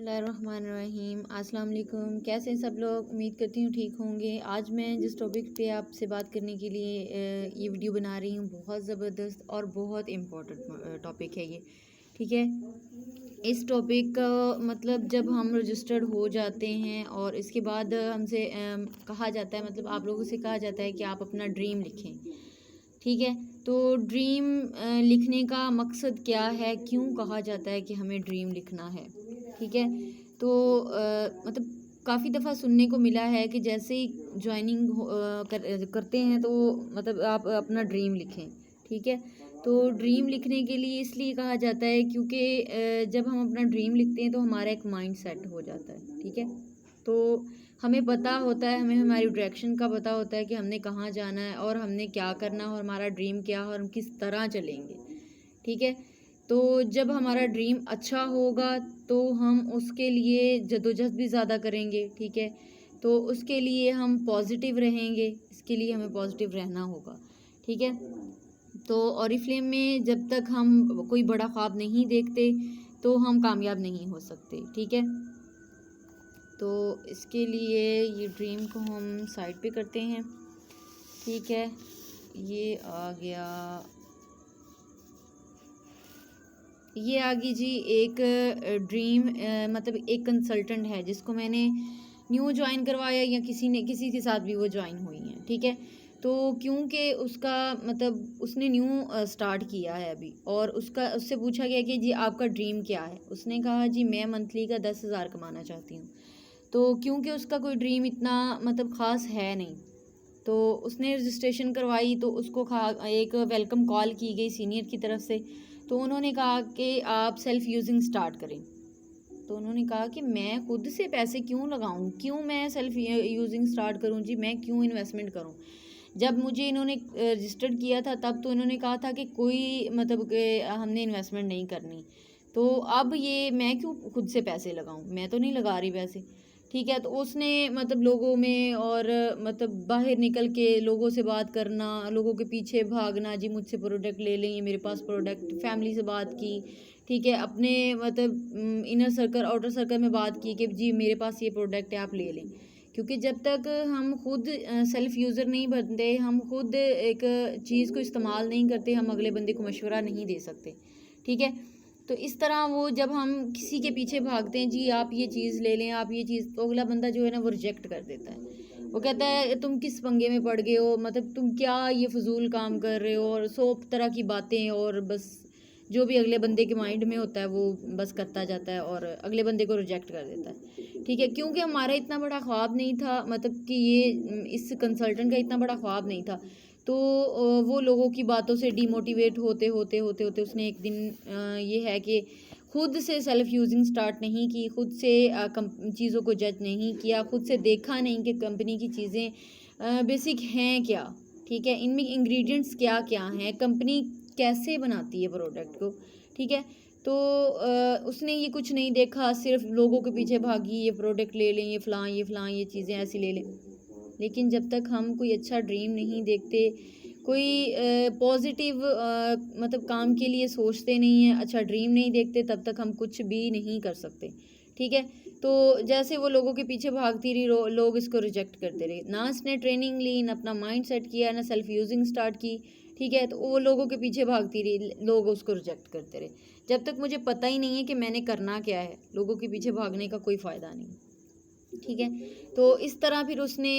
बिस्मिल्लाहिर्रहमानिर्रहीम। अस्सलाम वालेकुम। कैसे हैं सब लोग? उम्मीद करती हूँ ठीक होंगे। आज मैं जिस टॉपिक पे आपसे बात करने के लिए ये वीडियो बना रही हूँ, बहुत ज़बरदस्त और बहुत इम्पोर्टेंट टॉपिक है ये। ठीक है, इस टॉपिक का मतलब जब हम रजिस्टर्ड हो जाते हैं और इसके बाद हमसे कहा जाता है, मतलब आप लोगों से कहा जाता है कि आप अपना ड्रीम लिखें। ठीक है, तो ड्रीम लिखने का मकसद क्या है, क्यों कहा जाता है कि हमें ड्रीम लिखना है? ठीक है, तो मतलब काफ़ी दफ़ा सुनने को मिला है कि जैसे ही जॉइनिंग करते हैं तो मतलब आप अपना ड्रीम लिखें। ठीक है, तो ड्रीम लिखने के लिए इसलिए कहा जाता है क्योंकि जब हम अपना ड्रीम लिखते हैं तो हमारा एक माइंड सेट हो जाता है। ठीक है, तो हमें पता होता है, हमें हमारी डायरेक्शन का पता होता है कि हमने कहाँ जाना है और हमने क्या करना है और हमारा ड्रीम क्या है और हम किस तरह चलेंगे। ठीक है, तो जब हमारा ड्रीम अच्छा होगा तो हम उसके लिए जदोजहद भी ज़्यादा करेंगे। ठीक है, तो उसके लिए हम पॉजिटिव रहेंगे, इसके लिए हमें पॉजिटिव रहना होगा। ठीक है, तो ऑरिफ्लेम में जब तक हम कोई बड़ा ख्वाब नहीं देखते तो हम कामयाब नहीं हो सकते। ठीक है, तो इसके लिए ये ड्रीम को हम साइड पे करते हैं। ठीक है, ये आ गया, ये आ गई जी एक ड्रीम, मतलब एक कंसल्टेंट है जिसको मैंने न्यू ज्वाइन करवाया या किसी के साथ भी वो ज्वाइन हुई हैं। ठीक है, तो क्योंकि उसका मतलब उसने न्यू स्टार्ट किया है अभी और उससे पूछा गया कि जी आपका ड्रीम क्या है? उसने कहा जी मैं मंथली का 10,000 कमाना चाहती हूँ। तो क्योंकि उसका कोई ड्रीम इतना मतलब ख़ास है नहीं, तो उसने रजिस्ट्रेशन करवाई तो उसको एक वेलकम कॉल की गई सीनियर की तरफ से। तो उन्होंने कहा कि आप सेल्फ़ यूजिंग स्टार्ट करें। तो उन्होंने कहा कि मैं खुद से पैसे क्यों लगाऊं, क्यों मैं सेल्फ़ यूजिंग स्टार्ट करूं जी, मैं क्यों इन्वेस्टमेंट करूं? जब मुझे इन्होंने रजिस्टर्ड किया था तब तो इन्होंने कहा था कि कोई मतलब कि हमने इन्वेस्टमेंट नहीं करनी। तो अब ये मैं क्यों खुद से पैसे लगाऊं, मैं तो नहीं लगा रही पैसे। ठीक है, तो उसने मतलब लोगों में और मतलब बाहर निकल के लोगों से बात करना, लोगों के पीछे भागना, जी मुझसे प्रोडक्ट ले लें, ये मेरे पास प्रोडक्ट, फैमिली से बात की। ठीक है, अपने मतलब इनर सर्कल आउटर सर्कल में बात की कि जी मेरे पास ये प्रोडक्ट है, आप ले लें। क्योंकि जब तक हम खुद सेल्फ़ यूज़र नहीं बनते, हम खुद एक चीज़ को इस्तेमाल नहीं करते, हम अगले बंदे को मशवरा नहीं दे सकते। ठीक है, तो इस तरह वो जब हम किसी के पीछे भागते हैं जी आप ये चीज़ ले लें, आप ये चीज़, तो अगला बंदा जो है ना वो रिजेक्ट कर देता है। वो कहता है तुम किस पंगे में पड़ गए हो, मतलब तुम क्या ये फ़िज़ूल काम कर रहे हो, और 100 तरह की बातें, और बस जो भी अगले बंदे के माइंड में होता है वो बस करता जाता है और अगले बंदे को रिजेक्ट कर देता है। ठीक है, क्योंकि हमारा इतना बड़ा ख्वाब नहीं था, मतलब कि ये इस कंसल्टेंट का इतना बड़ा ख्वाब नहीं था। तो वो लोगों की बातों से डिमोटिवेट होते होते होते होते उसने एक दिन ये है कि खुद से सेल्फ़ यूजिंग स्टार्ट नहीं की, खुद से चीज़ों को जज नहीं किया, खुद से देखा नहीं कि कंपनी की चीज़ें बेसिक हैं क्या। ठीक है, इनमें इंग्रेडिएंट्स क्या क्या हैं, कंपनी कैसे बनाती है प्रोडक्ट को। ठीक है, तो उसने ये कुछ नहीं देखा, सिर्फ लोगों के पीछे भागी, ये प्रोडक्ट ले लें, ये फ़लाँ ये चीज़ें ऐसी ले लें। लेकिन जब तक हम कोई अच्छा ड्रीम नहीं देखते, कोई पॉजिटिव मतलब काम के लिए सोचते नहीं हैं, अच्छा ड्रीम नहीं देखते, तब तक हम कुछ भी नहीं कर सकते। ठीक है, तो जैसे वो लोगों के पीछे भागती रही, लोग इसको रिजेक्ट करते रहे, ना इसने ट्रेनिंग ली, ना अपना माइंड सेट किया, ना सेल्फ यूजिंग स्टार्ट की। ठीक है, तो वो लोगों के पीछे भागती रही, लोग उसको रिजेक्ट करते रहे। जब तक मुझे पता ही नहीं है कि मैंने करना क्या है, लोगों के पीछे भागने का कोई फ़ायदा नहीं। ठीक है, तो इस तरह फिर उसने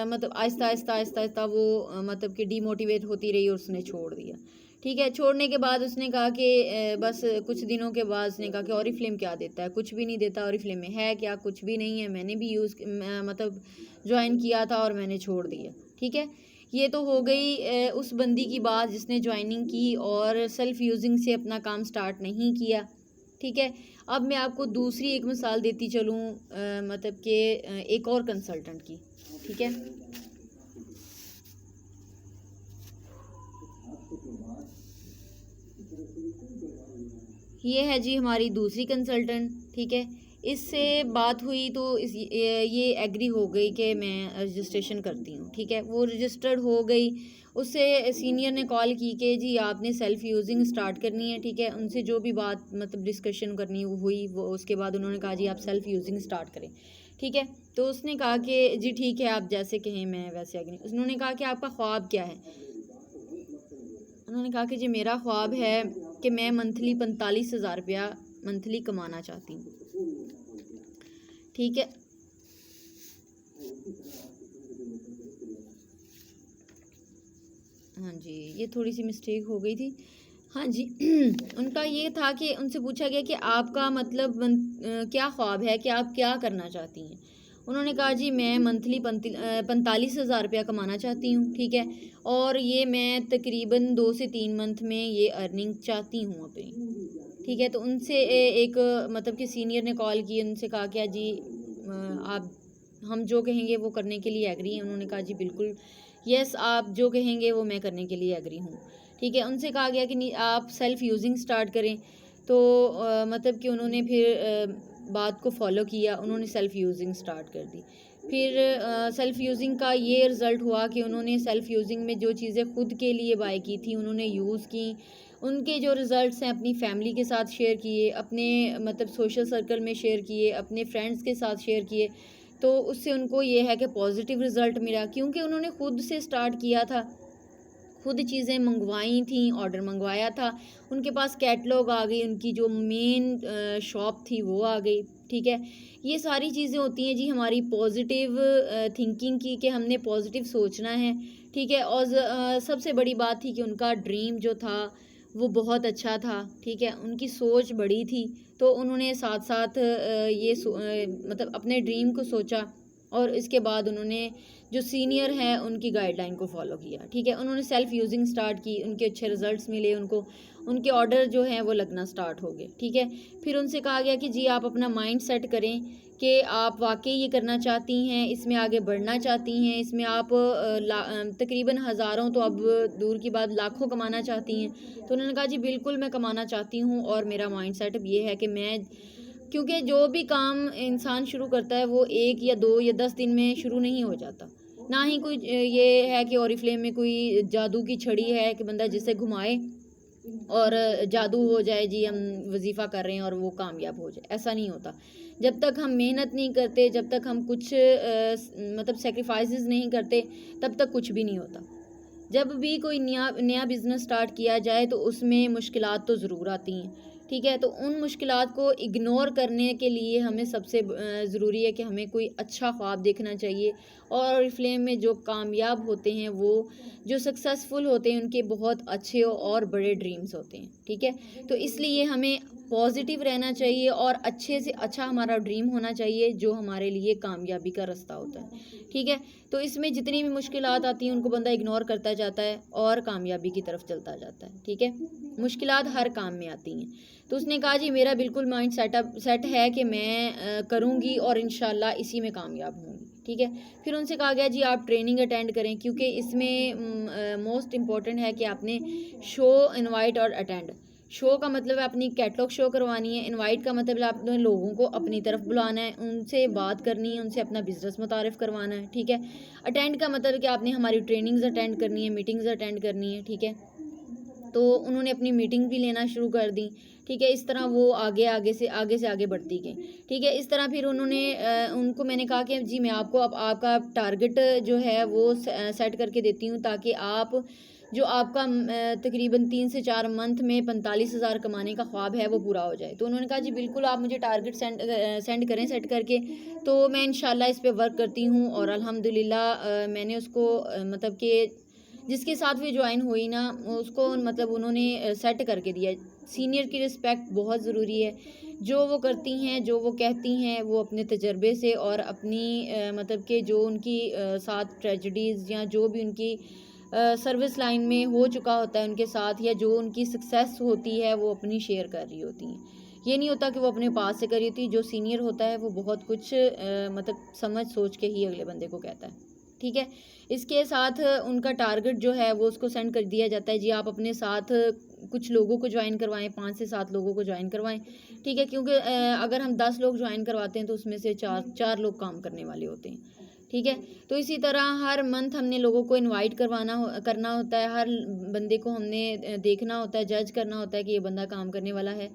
मतलब आहिस्ता आहिस्ता आहिस्ता आहिस्ता वो मतलब कि डीमोटिवेट होती रही और उसने छोड़ दिया। ठीक है, छोड़ने के बाद उसने कहा कि बस कुछ दिनों के बाद उसने कहा कि ऑरिफ्लेम क्या देता है, कुछ भी नहीं देता, ऑरिफ्लेम में है क्या, कुछ भी नहीं है, मैंने भी मतलब ज्वाइन किया था और मैंने छोड़ दिया। ठीक है, ये तो हो गई उस बंदी की बात जिसने ज्वाइनिंग की और सेल्फ यूजिंग से अपना काम स्टार्ट नहीं किया। ठीक है, अब मैं आपको दूसरी एक मिसाल देती चलूँ, मतलब कि एक और कंसल्टेंट की। ठीक है, ये है जी हमारी दूसरी कंसल्टेंट। ठीक है, इससे बात हुई तो ये एग्री हो गई कि मैं रजिस्ट्रेशन करती हूँ, ठीक है। वो रजिस्टर्ड हो गई। उससे सीनियर ने कॉल की कि जी आपने सेल्फ़ यूजिंग स्टार्ट करनी है, ठीक है। उनसे जो भी बात मतलब डिस्कशन करनी हुई वो उसके बाद उन्होंने कहा जी आप सेल्फ़ यूजिंग स्टार्ट करें, ठीक है। तो उसने कहा कि जी ठीक है, आप जैसे कहें मैं वैसे एग्री। उन्होंने कहा कि आपका ख्वाब क्या है? उन्होंने कहा कि जी मेरा ख्वाब है कि मैं मंथली 45,000 रुपया मंथली कमाना चाहती हूँ, ठीक है। हाँ जी, ये थोड़ी सी मिस्टेक हो गई थी। हाँ जी उनका ये था कि उनसे पूछा गया कि आपका मतलब क्या ख्वाब है कि आप क्या करना चाहती हैं? उन्होंने कहा जी मैं मंथली 45,000 रुपया कमाना चाहती हूँ, ठीक है। और ये मैं तकरीबन 2 से 3 मंथ में ये अर्निंग चाहती हूँ अपनी, ठीक है। तो उनसे एक मतलब कि सीनियर ने कॉल की, उनसे कहा क्या जी आप हम जो कहेंगे वो करने के लिए एग्री हैं। उन्होंने कहा जी बिल्कुल यस, आप जो कहेंगे वो मैं करने के लिए एग्री हूँ, ठीक है। उनसे कहा गया कि नहीं आप सेल्फ़ यूजिंग स्टार्ट करें। तो मतलब कि उन्होंने फिर बात को फॉलो किया, उन्होंने सेल्फ़ यूजिंग स्टार्ट कर दी। फिर सेल्फ़ यूजिंग का ये रिज़ल्ट हुआ कि उन्होंने सेल्फ़ यूजिंग में जो चीज़ें खुद के लिए बाय की थी उन्होंने यूज़ की। उनके जो रिज़ल्ट्स हैं अपनी फैमिली के साथ शेयर किए, अपने मतलब सोशल सर्कल में शेयर किए, अपने फ्रेंड्स के साथ शेयर किए। तो उससे उनको ये है कि पॉजिटिव रिज़ल्ट मिला, क्योंकि उन्होंने खुद से स्टार्ट किया था, खुद चीज़ें मंगवाई थी, ऑर्डर मंगवाया था, उनके पास कैटलॉग आ गई, उनकी जो मेन शॉप थी वो आ गई, ठीक है। ये सारी चीज़ें होती हैं जी हमारी पॉजिटिव थिंकिंग की, कि हमने पॉजिटिव सोचना है, ठीक है। और सबसे बड़ी बात थी कि उनका ड्रीम जो था वो बहुत अच्छा था, ठीक है। उनकी सोच बड़ी थी, तो उन्होंने साथ-साथ मतलब अपने ड्रीम को सोचा और इसके बाद उन्होंने जो सीनियर है उनकी गाइडलाइन को फॉलो किया, ठीक है। उन्होंने सेल्फ़ यूजिंग स्टार्ट की, उनके अच्छे रिजल्ट्स मिले उनको, उनके ऑर्डर जो हैं वो लगना स्टार्ट हो गए, ठीक है। फिर उनसे कहा गया कि जी आप अपना माइंड सेट करें कि आप वाक़ई ये करना चाहती हैं, इसमें आगे बढ़ना चाहती हैं, इसमें आप तकरीबन हज़ारों तो अब दूर की बात लाखों कमाना चाहती हैं। तो उन्होंने कहा जी बिल्कुल मैं कमाना चाहती हूँ और मेरा माइंड सेटअप ये है कि मैं, क्योंकि जो भी काम इंसान शुरू करता है वो 1 या 2 या 10 दिन में शुरू नहीं हो जाता। ना ही कोई ये है कि ओरिफ्लेम में कोई जादू की छड़ी है कि बंदा जिसे घुमाए और जादू हो जाए जी हम वज़ीफ़ा कर रहे हैं और वो कामयाब हो जाए, ऐसा नहीं होता। जब तक हम मेहनत नहीं करते, जब तक हम कुछ मतलब सैक्रिफ़ाइसेस नहीं करते, तब तक कुछ भी नहीं होता। जब भी कोई नया नया बिज़नेस स्टार्ट किया जाए तो उसमें मुश्किलात तो ज़रूर आती हैं, ठीक है। तो उन मुश्किलात को इग्नोर करने के लिए हमें सबसे ज़रूरी है कि हमें कोई अच्छा ख्वाब देखना चाहिए। और ओरिफ्लेम में जो कामयाब होते हैं वो जो सक्सेसफुल होते हैं उनके बहुत अच्छे और बड़े ड्रीम्स होते हैं, ठीक है। तो इसलिए हमें पॉजिटिव रहना चाहिए और अच्छे से अच्छा हमारा ड्रीम होना चाहिए जो हमारे लिए कामयाबी का रास्ता होता है, ठीक है। तो इसमें जितनी भी मुश्किलात आती हैं उनको बंदा इग्नोर करता जाता है और कामयाबी की तरफ चलता जाता है, ठीक है। मुश्किलात हर काम में आती हैं। तो उसने कहा जी मेरा बिल्कुल माइंड सेट है कि मैं करूँगी और इंशाल्लाह इसी में कामयाब होंगी, ठीक है। फिर उनसे कहा गया जी आप ट्रेनिंग अटेंड करें, क्योंकि इसमें मोस्ट इम्पॉर्टेंट है कि आपने शो इनवाइट और अटेंड। शो का मतलब है अपनी कैटलॉग शो करवानी है, इनवाइट का मतलब है आपने लोगों को अपनी तरफ बुलाना है, उनसे बात करनी है, उनसे अपना बिज़नेस मुतारिफ़ करवाना है, ठीक है। अटेंड का मतलब है कि आपने हमारी ट्रेनिंग्स अटेंड करनी है, मीटिंग्स अटेंड करनी है, ठीक है। तो उन्होंने अपनी मीटिंग भी लेना शुरू कर दी, ठीक है। इस तरह वो आगे से आगे बढ़ती गई, ठीक है। इस तरह फिर उन्होंने उनको मैंने कहा कि जी मैं आपको अब आपका टारगेट जो है वो सेट करके देती हूँ, ताकि आप जो आपका तकरीबन 3 से 4 मंथ में 45,000 कमाने का ख्वाब है वो पूरा हो जाए। तो उन्होंने कहा जी बिल्कुल आप मुझे टारगेट सेंड करें सेट करके, तो मैं इंशाल्लाह इस पे वर्क करती हूँ। और अल्हम्दुलिल्लाह मैंने उसको मतलब कि जिसके साथ भी ज्वाइन हुई ना उसको मतलब उन्होंने सेट करके दिया। सीनियर की रिस्पेक्ट बहुत ज़रूरी है। जो वो करती हैं, जो वो कहती हैं, वो अपने तजर्बे से और अपनी मतलब कि जो उनकी साथ ट्रेजेडीज़ या जो भी उनकी सर्विस लाइन में हो चुका होता है उनके साथ, या जो उनकी सक्सेस होती है वो अपनी शेयर कर रही होती हैं। ये नहीं होता कि वो अपने पास से कर रही होती। जो सीनियर होता है वो बहुत कुछ मतलब समझ सोच के ही अगले बंदे को कहता है। ठीक है। इसके साथ उनका टारगेट जो है वो उसको सेंड कर दिया जाता है, जी आप अपने साथ कुछ लोगों को ज्वाइन करवाएं, 5 से 7 लोगों को ज्वाइन करवाएं, ठीक है। क्योंकि अगर हम 10 लोग ज्वाइन करवाते हैं तो उसमें से 4 लोग काम करने वाले होते हैं, ठीक है। तो इसी तरह हर मंथ हमने लोगों को इनवाइट करना होता है, हर बंदे को हमने देखना होता है, जज करना होता है कि ये बंदा काम करने वाला है।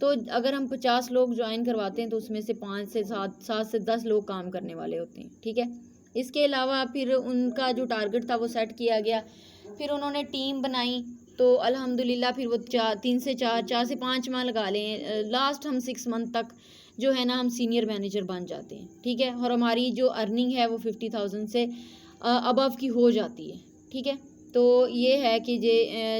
तो अगर हम 50 लोग ज्वाइन करवाते हैं तो उसमें से 5 से 7 से 10 लोग काम करने वाले होते हैं, ठीक है। इसके अलावा फिर उनका जो टारगेट था वो सेट किया गया, फिर उन्होंने टीम बनाई, तो अल्हम्दुलिल्लाह फिर वो 3 से 4 से 5 माह लगा लें, लास्ट हम 6 मंथ तक जो है ना हम सीनियर मैनेजर बन जाते हैं, ठीक है। और हमारी जो अर्निंग है वो 50,000 से अबव की हो जाती है, ठीक है। तो ये है कि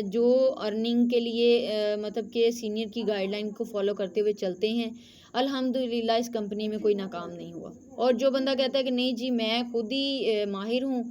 जो अर्निंग के लिए मतलब कि सीनियर की गाइडलाइन को फॉलो करते हुए चलते हैं, अल्हम्दुलिल्लाह इस कंपनी में कोई नाकाम नहीं हुआ। और जो बंदा कहता है कि नहीं जी मैं खुद ही माहिर हूँ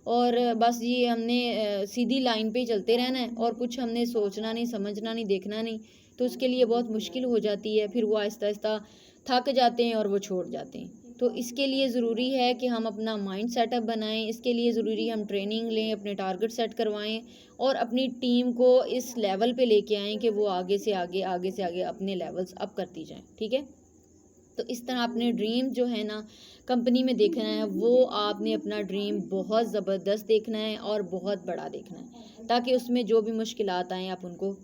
और बस जी हमने सीधी लाइन पे ही चलते रहना है और कुछ हमने सोचना नहीं, समझना नहीं, देखना नहीं, तो उसके लिए बहुत मुश्किल हो जाती है। फिर वो आहिस्ता आहिस्ता थक जाते हैं और वो छोड़ जाते हैं। तो इसके लिए ज़रूरी है कि हम अपना माइंड सेटअप बनाएं, इसके लिए ज़रूरी है हम ट्रेनिंग लें, अपने टारगेट सेट करवाएं और अपनी टीम को इस लेवल पे लेके आएं कि वो आगे से आगे अपने लेवल्स अप करती जाएं, ठीक है। तो इस तरह अपने ड्रीम जो है ना कंपनी में देखना है, वो आपने अपना ड्रीम बहुत ज़बरदस्त देखना है और बहुत बड़ा देखना है, ताकि उसमें जो भी मुश्किलात आएँ आप उनको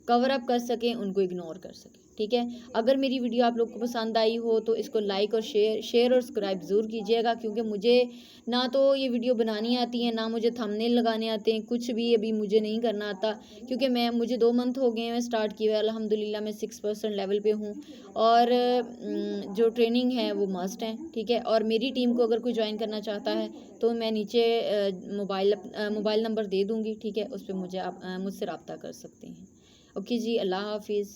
कवर अप कर सकें, उनको इग्नोर कर सकें, ठीक है। अगर मेरी वीडियो आप लोग को पसंद आई हो तो इसको लाइक और शेयर और सब्सक्राइब ज़रूर कीजिएगा, क्योंकि मुझे ना तो ये वीडियो बनानी आती है, ना मुझे थंबनेल लगाने आते हैं, कुछ भी अभी मुझे नहीं करना आता, क्योंकि मुझे 2 मंथ हो गए हैं स्टार्ट किए हुए। अल्हम्दुलिल्लाह मैं 6% लेवल पे हूँ और जो ट्रेनिंग है वो मस्ट है, ठीक है। और मेरी टीम को अगर कोई ज्वाइन करना चाहता है तो मैं नीचे मोबाइल नंबर दे दूँगी, ठीक है। उस पर मुझसे रब्ता कर सकते हैं। ओके जी, अल्लाह हाफिज़।